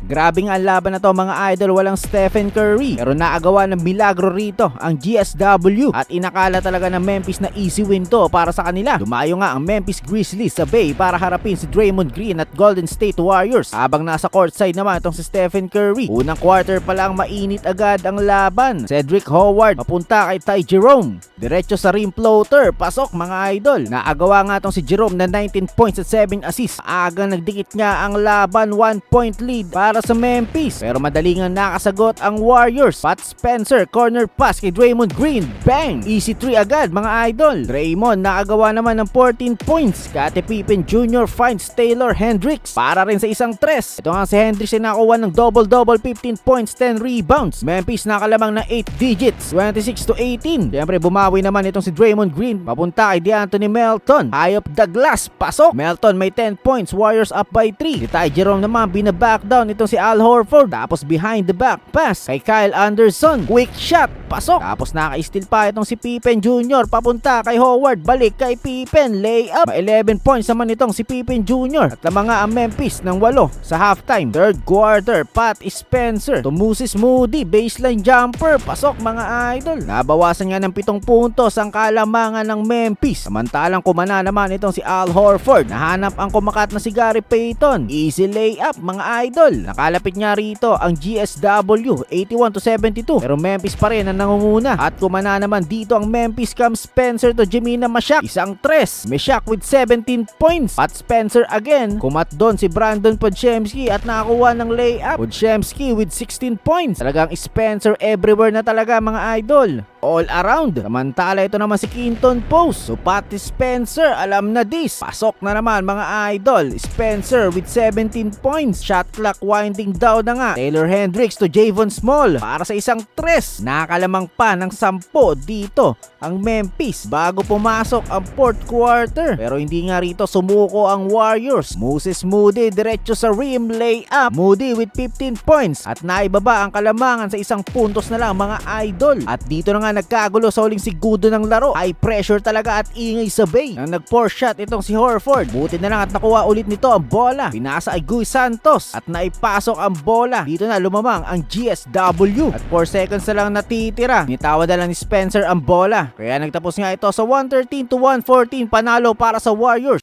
Grabe nga ang laban na to mga idol, walang Stephen Curry. Pero naagawa ng milagro rito ang GSW at inakala talaga ng Memphis na easy win to para sa kanila. Dumayo nga ang Memphis Grizzlies sa Bay para harapin si Draymond Green at Golden State Warriors. Habang nasa courtside naman itong si Stephen Curry. Unang quarter pa lang mainit agad ang laban. Cedric Howard papunta kay Ty Jerome. Diretso sa rim floater, pasok mga idol. Naagawa nga itong si Jerome na 19 points at 7 assists. Agang nagdikit nga ang laban, 1 point lead para sa Memphis. Pero madali nga nakasagot ang Warriors. Pat Spencer, corner pass kay Draymond Green. Bang! Easy 3 agad mga idol. Draymond nakagawa naman ng 14 points. Scottie Pippen Jr. finds Taylor Hendricks para rin sa isang tres. Ito nga si Hendricks ay nakakuha ng double-double, 15 points, 10 rebounds. Memphis nakalamang ng 8 digits, 26-18. Siyempre bumawi naman itong si Draymond Green. Papunta kay DeAnthony Melton. High up the glass, pasok. Melton may 10 points, Warriors up by 3. Si Ty Jerome naman binaback down itong si Al Horford. Tapos behind the back pass kay Kyle Anderson. Quick shot, pasok. Tapos naka-steal pa itong si Pippen Jr. Papunta kay Howard, balik kay Pippen, layup. 11 points naman itong si Pippen Jr. At lamang nga ang Memphis ng 8 sa halftime. Third quarter, Pat Spencer to Moses Moody, baseline jumper, pasok mga idol. Nabawasan nga ng 7 puntos ang kalamangan ng Memphis. Samantalang kumana naman itong si Al Horford. Nahanap ang kumakat na si Gary Payton. Easy layup mga idol. Nakalapit nga rito ang GSW 81-72. Pero Memphis pa rin ang nangunguna. At kumana naman dito ang Memphis Cam Spencer to Jemina Mashak. Isang tres. Mashak with 17 points. Pat Spencer again. Kumat doon si Brandon Podziemski at nakakuha ng layup. Podziemski with 16 points. Talagang Spencer everywhere na talaga mga idol. All around. Samantala ito naman si Quinton Post. So Patty Spencer, alam na this. Pasok na naman mga idol. Spencer with 17 points. Shot clock winding down na nga. Taylor Hendricks to Javon Small para sa isang tres. Nakalamang pa ng 10 dito ang Memphis bago pumasok ang fourth quarter. Pero hindi nga rito sumuko ang Warriors. Moses Moody diretso sa rim layup. Moody with 15 points at naibaba ang kalamangan sa isang puntos na lang mga idol. At dito na nga nagkagulo sa huling segundo ng laro. High pressure talaga at ingay sa Bay. Nang nag-force shot itong si Horford. Buti na lang at nakuha ulit nito ang bola. Pinasa ay Guy Santos at naipasok ang bola. Dito na lumamang ang GSW. At 4 seconds na lang natitira. Nitawad na lang ni Spencer ang bola. Kaya nagtapos nga ito sa 113-114 panalo para sa Warriors.